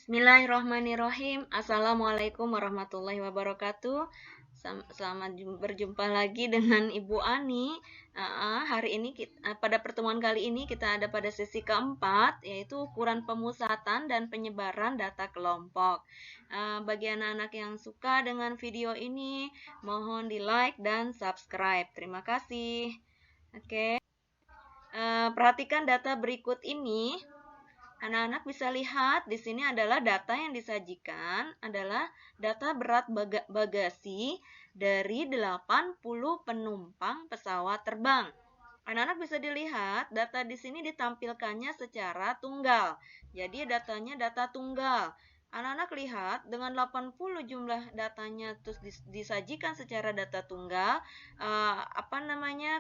Bismillahirrahmanirrahim. Assalamualaikum warahmatullahi wabarakatuh. Selamat berjumpa lagi dengan Ibu Ani. Hari ini pada pertemuan kali ini kita ada pada sesi keempat, yaitu ukuran pemusatan dan penyebaran data kelompok. Bagi anak-anak yang suka dengan video ini, mohon di like dan subscribe. Terima kasih. Oke. Perhatikan data berikut ini. Anak-anak bisa lihat di sini adalah data yang disajikan adalah data berat bagasi dari 80 penumpang pesawat terbang. Anak-anak bisa dilihat data di sini ditampilkannya secara tunggal. Jadi datanya data tunggal. Anak-anak lihat dengan 80 jumlah datanya terus disajikan secara data tunggal,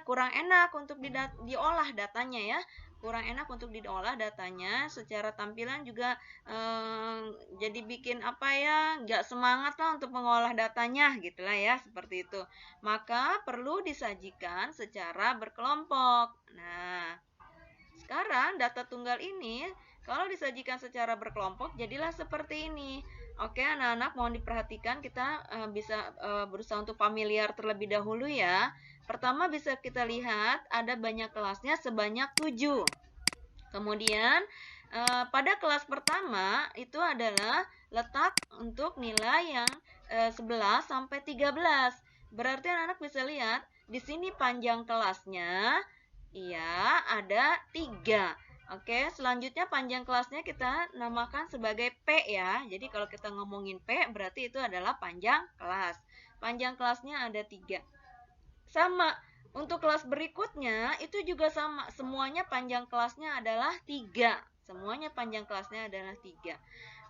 kurang enak untuk diolah datanya ya. Kurang enak untuk diolah datanya, secara tampilan juga jadi bikin nggak semangat lah untuk mengolah datanya gitulah ya, seperti itu. Maka perlu disajikan secara berkelompok. Nah, sekarang data tunggal ini kalau disajikan secara berkelompok jadilah seperti ini. Oke, anak-anak mohon diperhatikan, kita bisa berusaha untuk familiar terlebih dahulu ya. Pertama bisa kita lihat ada banyak kelasnya sebanyak 7. Kemudian pada kelas pertama itu adalah letak untuk nilai yang 11 sampai 13. Berarti anak-anak bisa lihat di sini panjang kelasnya iya ada 3. Oke, selanjutnya panjang kelasnya kita namakan sebagai P ya. Jadi kalau kita ngomongin P berarti itu adalah panjang kelas. Panjang kelasnya ada 3. Sama, untuk kelas berikutnya itu juga sama. Semuanya panjang kelasnya adalah 3. Semuanya panjang kelasnya adalah 3.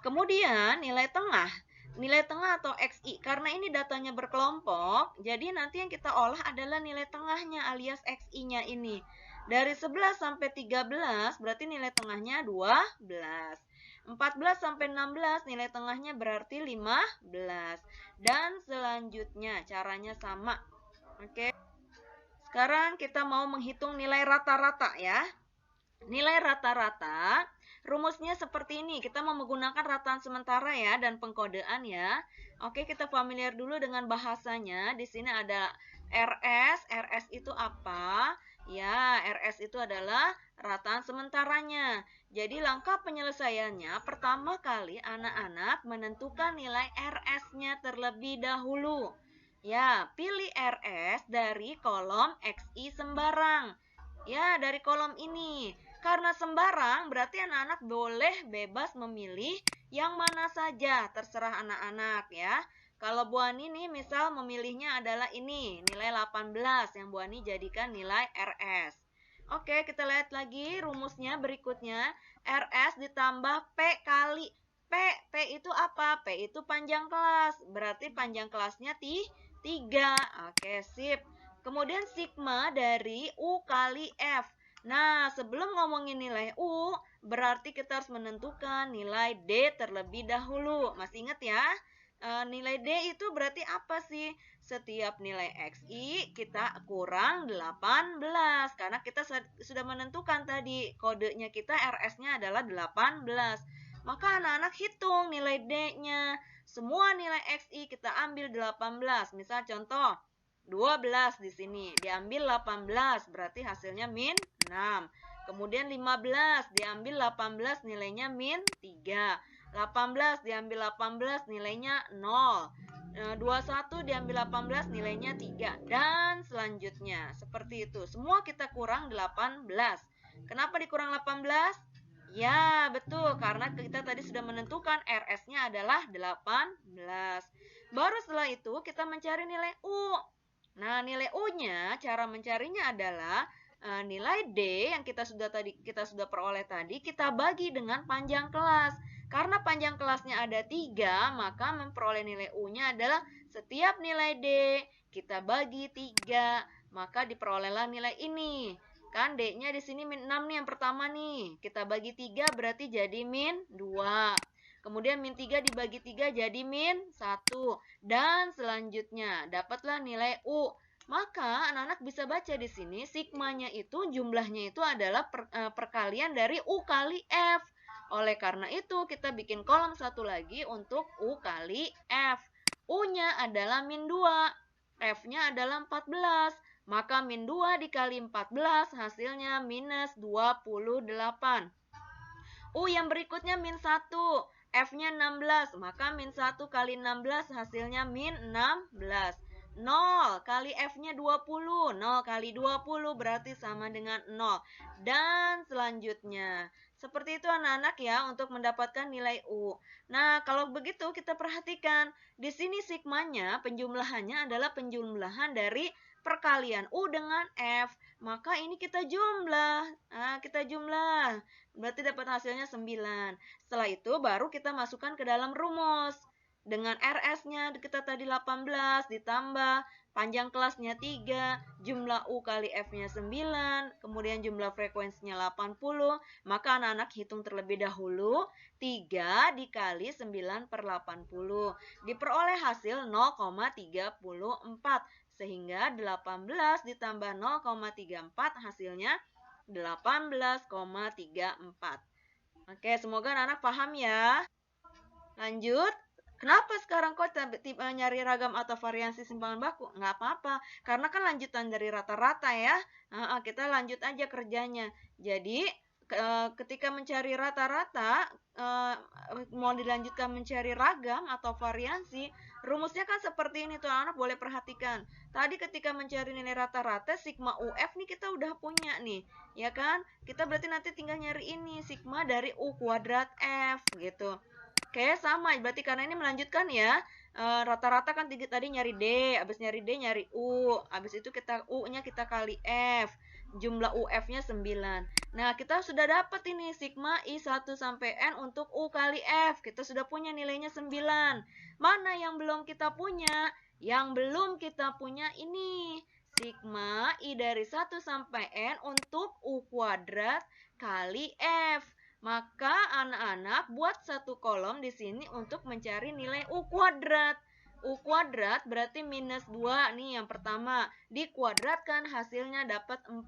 Kemudian nilai tengah. Nilai tengah atau XI. Karena ini datanya berkelompok, jadi nanti yang kita olah adalah nilai tengahnya alias XI-nya ini. Dari 11 sampai 13 berarti nilai tengahnya 12. 14 sampai 16 nilai tengahnya berarti 15. Dan selanjutnya caranya sama. Oke. Sekarang kita mau menghitung nilai rata-rata ya. Nilai rata-rata, rumusnya seperti ini. Kita mau menggunakan rataan sementara ya dan pengkodean ya. Oke, kita familiar dulu dengan bahasanya. Di sini ada RS. RS itu apa? Ya, RS itu adalah rataan sementaranya. Jadi langkah penyelesaiannya, pertama kali anak-anak menentukan nilai RS-nya terlebih dahulu. Ya, pilih RS dari kolom XI sembarang. Ya, dari kolom ini. Karena sembarang, berarti anak-anak boleh bebas memilih yang mana saja, terserah anak-anak ya. Kalau Bu Ani nih misal memilihnya adalah ini, nilai 18 yang Bu Ani jadikan nilai RS. Oke, kita lihat lagi rumusnya berikutnya. RS ditambah P kali P itu apa? P itu panjang kelas. Berarti panjang kelasnya 3. Oke, sip. Kemudian sigma dari U kali F. Nah, sebelum ngomongin nilai U, berarti kita harus menentukan nilai D terlebih dahulu. Masih ingat ya? Nilai D itu berarti apa sih? Setiap nilai XI kita kurang 18. Karena kita sudah menentukan tadi, kodenya kita RS-nya adalah 18. Maka anak-anak hitung nilai D-nya. Semua nilai XI kita ambil 18. Misal contoh, 12 di sini. Diambil 18, berarti hasilnya min 6. Kemudian 15, diambil 18, nilainya min 3. 18, diambil 18, nilainya 0. 21 diambil 18, nilainya 3. Dan selanjutnya. Seperti itu. Semua kita kurang 18. Kenapa dikurang 18? Ya, betul. Karena kita tadi sudah menentukan RS-nya adalah 18. Baru setelah itu kita mencari nilai U. Nah, nilai U-nya, cara mencarinya adalah nilai D yang kita sudah peroleh tadi, kita bagi dengan panjang kelas. Karena panjang kelasnya ada 3, maka memperoleh nilai U-nya adalah setiap nilai D kita bagi 3, maka diperolehlah nilai ini. Kan D-nya di sini min 6 nih yang pertama nih. Kita bagi 3 berarti jadi min 2. Kemudian min 3 dibagi 3 jadi min 1. Dan selanjutnya dapatlah nilai U. Maka anak-anak bisa baca di sini sigmanya itu jumlahnya itu adalah perkalian dari U kali F. Oleh karena itu, kita bikin kolom satu lagi untuk U kali F. U-nya adalah min 2, F-nya adalah 14. Maka min 2 dikali 14 hasilnya minus 28. U yang berikutnya min 1, F-nya 16. Maka min 1 kali 16 hasilnya min 16. 0 kali F-nya 20. 0 kali 20 berarti sama dengan 0. Dan selanjutnya. Seperti itu anak-anak ya untuk mendapatkan nilai U. Nah, kalau begitu kita perhatikan. Di sini sigmanya penjumlahannya adalah penjumlahan dari perkalian U dengan F. Maka ini kita jumlah. Kita jumlah. Berarti dapat hasilnya 9. Setelah itu baru kita masukkan ke dalam rumus. Dengan RS-nya kita tadi 18 ditambah panjang kelasnya 3, jumlah U kali F-nya 9, kemudian jumlah frekuensinya 80, maka anak-anak hitung terlebih dahulu 3 dikali 9 per 80. Diperoleh hasil 0,34, sehingga 18 ditambah 0,34 hasilnya 18,34. Oke, semoga anak-anak paham ya. Lanjut. Kenapa sekarang kok tiba nyari ragam atau variasi simpangan baku? Nggak apa-apa, karena kan lanjutan dari rata-rata ya. Kita lanjut aja kerjanya. Jadi, ketika mencari rata-rata, mau dilanjutkan mencari ragam atau variasi, rumusnya kan seperti ini tuh, anak boleh perhatikan. Tadi ketika mencari nilai rata-rata, sigma UF nih kita udah punya nih, ya kan? Kita berarti nanti tinggal nyari ini, sigma dari U kuadrat F, gitu. Oke, sama. Berarti karena ini melanjutkan ya. Rata-rata kan tadi nyari D, habis nyari D nyari U, habis itu kita U-nya kita kali F. Jumlah UF-nya 9. Nah, kita sudah dapat ini sigma I1 sampai N untuk U kali F. Kita sudah punya nilainya 9. Mana yang belum kita punya? Yang belum kita punya ini. Sigma I dari 1 sampai N untuk U kuadrat kali F. Maka anak-anak buat satu kolom di sini untuk mencari nilai U kuadrat. U kuadrat berarti minus 2 nih yang pertama. Dikuadratkan hasilnya dapat 4.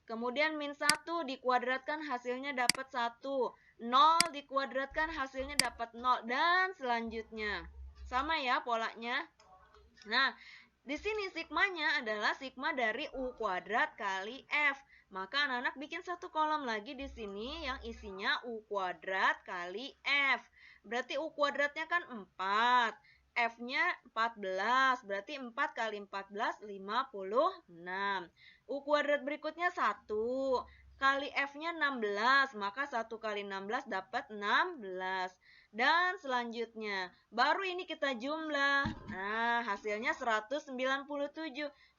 Kemudian min 1 dikuadratkan hasilnya dapat 1. 0 dikuadratkan hasilnya dapat 0. Dan selanjutnya. Sama ya polanya. Nah, di sini sigmanya adalah sigma dari U kuadrat kali F. Maka anak-anak bikin satu kolom lagi di sini yang isinya U kuadrat kali F. Berarti U kuadratnya kan 4. F-nya 14. Berarti 4 kali 14, 56. U kuadrat berikutnya 1. Kali F-nya 16. Maka 1 kali 16 dapat 16. Dan selanjutnya, baru ini kita jumlah. Nah, hasilnya 197.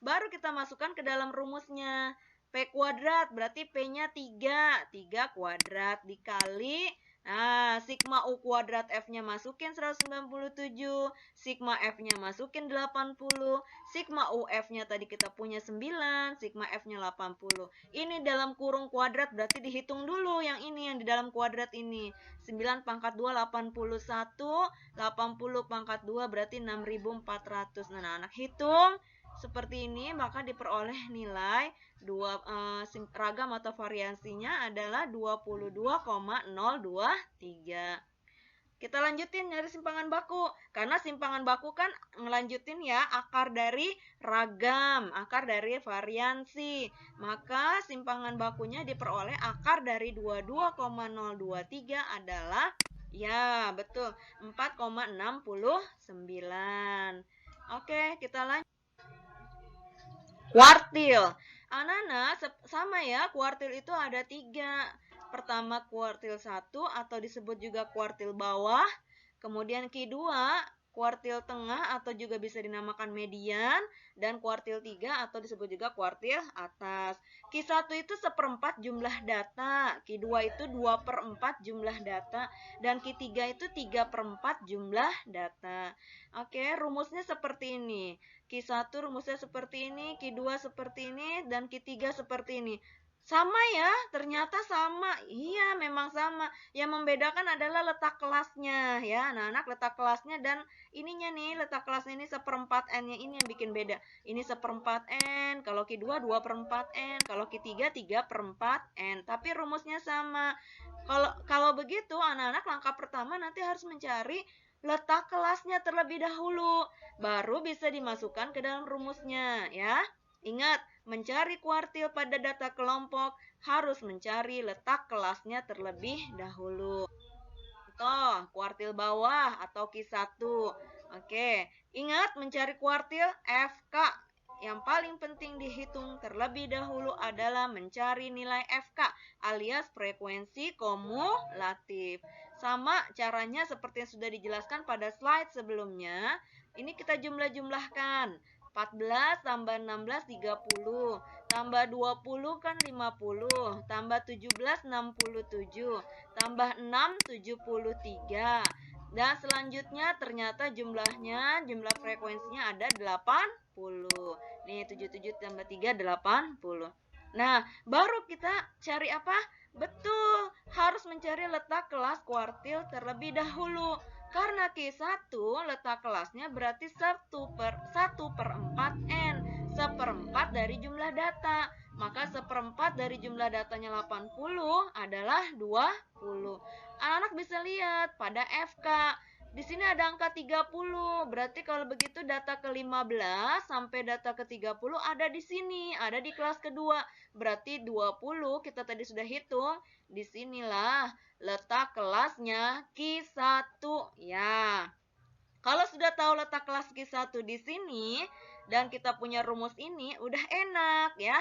Baru kita masukkan ke dalam rumusnya. P kuadrat berarti P-nya 3. 3 kuadrat dikali. Nah, sigma U kuadrat F-nya masukin 197. Sigma F-nya masukin 80. Sigma U F-nya tadi kita punya 9. Sigma F-nya 80. Ini dalam kurung kuadrat berarti dihitung dulu yang ini, yang di dalam kuadrat ini. 9 pangkat 2, 81. 80 pangkat 2 berarti 6.400. Nah, anak hitung seperti ini, maka diperoleh nilai ragam atau variasinya adalah 22,023. Kita lanjutin dari simpangan baku. Karena simpangan baku kan ngelanjutin ya akar dari ragam, akar dari variansi. Maka simpangan bakunya diperoleh akar dari 22,023 adalah ya betul 4,69. Oke, kita lanjut. Kuartil. Anak-anak sama ya, kuartil itu ada 3. Pertama kuartil 1 atau disebut juga kuartil bawah. Kemudian kedua kuartil tengah atau juga bisa dinamakan median. Dan kuartil 3 atau disebut juga kuartil atas. Q1 itu 1/4 jumlah data. Q2 itu 2/4 jumlah data. Dan Q3 itu 3/4 jumlah data. Oke, rumusnya seperti ini. Q1 rumusnya seperti ini, Q2 seperti ini, dan Q3 seperti ini. Sama ya, ternyata sama. Iya, memang sama. Yang membedakan adalah letak kelasnya ya. Nah, anak letak kelasnya dan ininya nih, letak kelasnya ini 1/4 N-nya ini yang bikin beda. Ini 1/4 N, kalau Q2 2/4 N, kalau Q3 3/4 N. Tapi rumusnya sama. Kalau begitu, anak-anak langkah pertama nanti harus mencari letak kelasnya terlebih dahulu, baru bisa dimasukkan ke dalam rumusnya ya. Ingat, mencari kuartil pada data kelompok harus mencari letak kelasnya terlebih dahulu. Contoh, kuartil bawah atau Q1. Oke, ingat mencari kuartil FK. Yang paling penting dihitung terlebih dahulu adalah mencari nilai FK alias frekuensi kumulatif. Sama caranya seperti yang sudah dijelaskan pada slide sebelumnya. Ini kita jumlah-jumlahkan. 14 tambah 16 30, tambah 20 kan 50, tambah 17 67, tambah 6 73. Dan selanjutnya ternyata jumlah frekuensinya ada 80. Nih 77 tambah 3 80. Nah, baru kita cari apa? Betul, harus mencari letak kelas kuartil terlebih dahulu. Karena Q1 letak kelasnya berarti 1/4N, seperempat dari jumlah data. Maka seperempat dari jumlah datanya 80 adalah 20. Anak-anak bisa lihat pada FK. Di sini ada angka 30. Berarti kalau begitu data ke-15 sampai data ke-30 ada di sini, ada di kelas kedua. Berarti 20 kita tadi sudah hitung. Disinilah letak kelasnya Q1 ya. Kalau sudah tahu letak kelas Q1 di sini dan kita punya rumus ini, udah enak ya.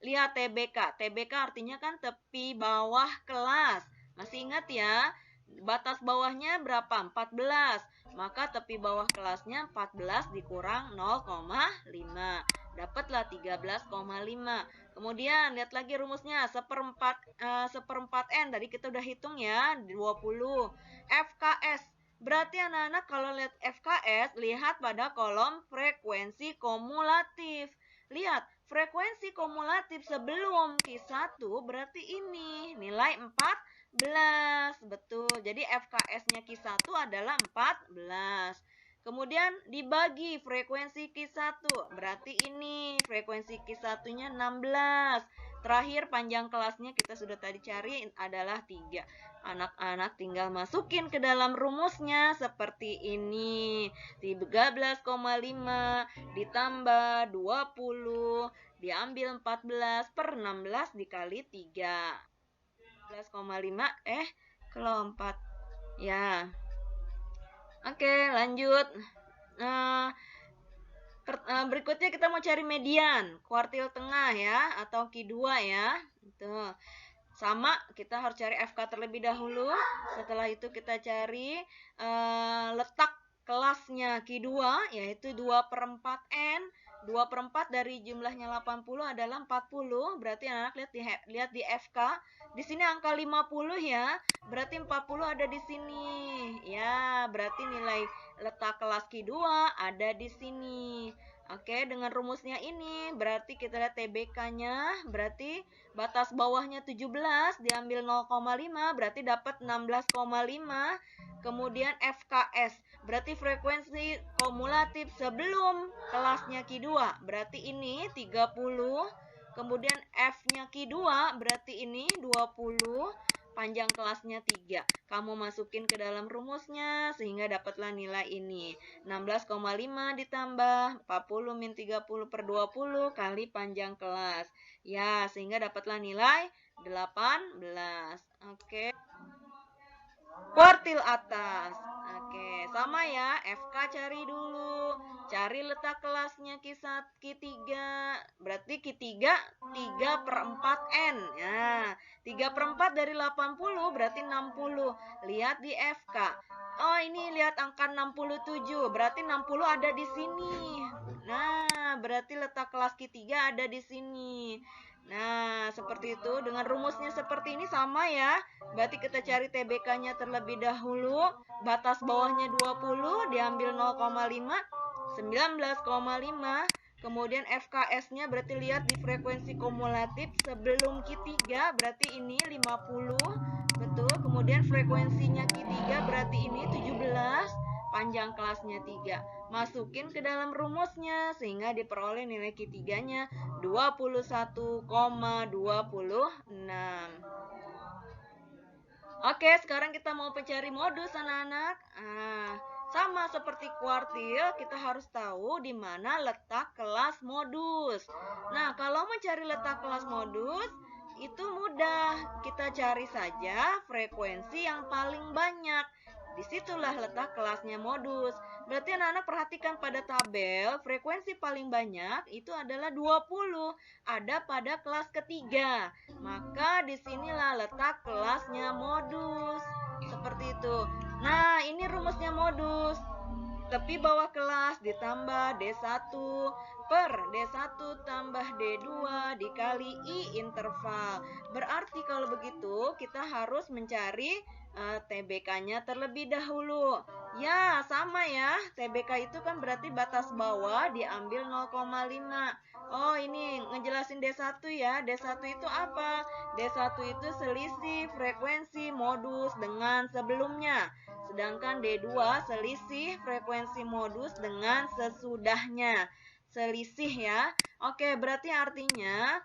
Lihat TBK. TBK artinya kan tepi bawah kelas. Masih ingat ya? Batas bawahnya berapa? 14. Maka tepi bawah kelasnya 14 dikurang 0,5. Dapatlah 13,5. Kemudian lihat lagi rumusnya, seperempat N. Tadi kita udah hitung ya, 20. FKS. Berarti anak-anak kalau lihat FKS, lihat pada kolom frekuensi kumulatif. Lihat, frekuensi kumulatif sebelum Q1 berarti ini, nilai 14. Betul, jadi FKS-nya Q1 adalah 14. Kemudian dibagi frekuensi Q1, berarti ini frekuensi Q1-nya 16. Terakhir panjang kelasnya kita sudah tadi cari adalah 3. Anak-anak tinggal masukin ke dalam rumusnya seperti ini. 13,5 ditambah 20 diambil 14/16 dikali 3. 13,5 kelompok. Ya. Oke, lanjut. Berikutnya kita mau cari median, kuartil tengah ya, atau Q2 ya. Itu. Sama, kita harus cari FK terlebih dahulu. Setelah itu kita cari letak kelasnya Q2, yaitu 2/4N. 2/4 dari jumlahnya 80 adalah 40. Berarti anak-anak lihat di FK. Di sini angka 50 ya. Berarti 40 ada di sini. Ya, berarti nilai letak kelas Q2 ada di sini. Oke, dengan rumusnya ini berarti kita lihat TBK-nya, berarti batas bawahnya 17 diambil 0,5 berarti dapat 16,5. Kemudian FKS berarti frekuensi kumulatif sebelum kelasnya Q2 berarti ini 30. Kemudian F-nya Q2 berarti ini 20. Panjang kelasnya 3. Kamu masukin ke dalam rumusnya sehingga dapatlah nilai ini. 16,5 ditambah 40 min 30/20 kali panjang kelas. Ya, sehingga dapatlah nilai 18. Oke. Kuartil atas. Oke, sama ya. FK cari dulu. Cari letak kelasnya Q1, Q3. Berarti Q3 3/4N. Ya, 3/4 dari 80 berarti 60. Lihat di FK. Oh, ini lihat angka 67. Berarti 60 ada di sini. Nah, berarti letak kelas Q3 ada di sini. Nah, seperti itu. Dengan rumusnya seperti ini sama ya. Berarti kita cari TBK-nya terlebih dahulu. Batas bawahnya 20, diambil 0,5, 19,5. Kemudian FKS-nya berarti lihat di frekuensi kumulatif sebelum Q3, berarti ini 50. Betul. Kemudian frekuensinya Q3 berarti ini 17. Panjang kelasnya 3. Masukin ke dalam rumusnya sehingga diperoleh nilai Q3-nya 21,26. Oke, sekarang kita mau mencari modus anak-anak. Sama seperti kuartil, kita harus tahu di mana letak kelas modus. Nah, kalau mencari letak kelas modus, itu mudah. Kita cari saja frekuensi yang paling banyak. Disitulah letak kelasnya modus. Berarti anak-anak perhatikan pada tabel, frekuensi paling banyak itu adalah 20. Ada pada kelas ketiga. Maka disinilah letak kelasnya modus. Seperti itu. Nah, ini rumusnya modus. Tepi bawah kelas ditambah D1 per D1 tambah D2 dikali I interval. Berarti kalau begitu kita harus mencari TBK-nya terlebih dahulu. Ya, sama ya. TBK itu kan berarti batas bawah diambil 0,5. Oh, ini ngejelasin D1 ya. D1 itu apa? D1 itu selisih frekuensi modus dengan sebelumnya. Sedangkan D2 selisih frekuensi modus dengan sesudahnya. Selisih ya. Oke, berarti artinya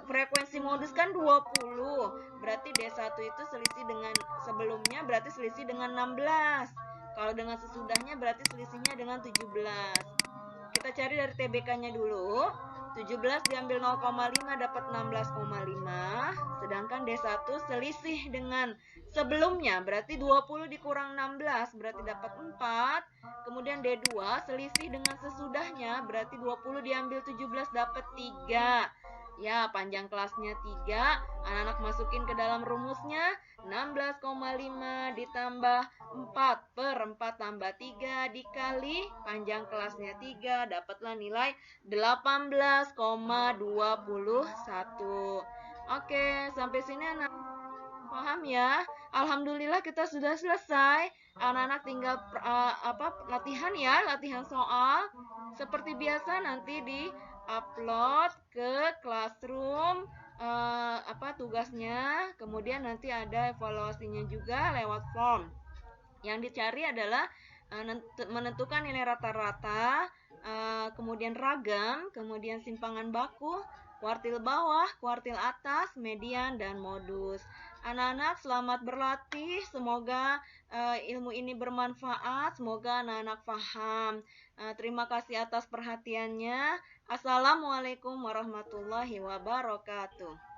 frekuensi modus kan 20. Berarti D1 itu selisih dengan sebelumnya berarti selisih dengan 16. Kalau dengan sesudahnya berarti selisihnya dengan 17. Kita cari dari TBK-nya dulu. 17 diambil 0,5 dapat 16,5. Sedangkan D1 selisih dengan sebelumnya berarti 20 dikurang 16 berarti dapat 4. Kemudian D2 selisih dengan sesudahnya berarti 20 diambil 17 dapat 3. Ya, panjang kelasnya 3. Anak-anak masukin ke dalam rumusnya. 16,5 ditambah 4 per 4 tambah 3 dikali panjang kelasnya 3. Dapatlah nilai 18,21. Oke, sampai sini anak paham ya. Alhamdulillah kita sudah selesai. Anak-anak tinggal latihan ya, latihan soal. Seperti biasa nanti di upload ke Classroom tugasnya. Kemudian nanti ada evaluasinya juga lewat form. Yang dicari adalah menentukan nilai rata-rata, kemudian ragam, kemudian simpangan baku, kuartil bawah, kuartil atas, median, dan modus. Anak-anak selamat berlatih, semoga ilmu ini bermanfaat, semoga anak-anak paham. Terima kasih atas perhatiannya. Assalamualaikum warahmatullahi wabarakatuh.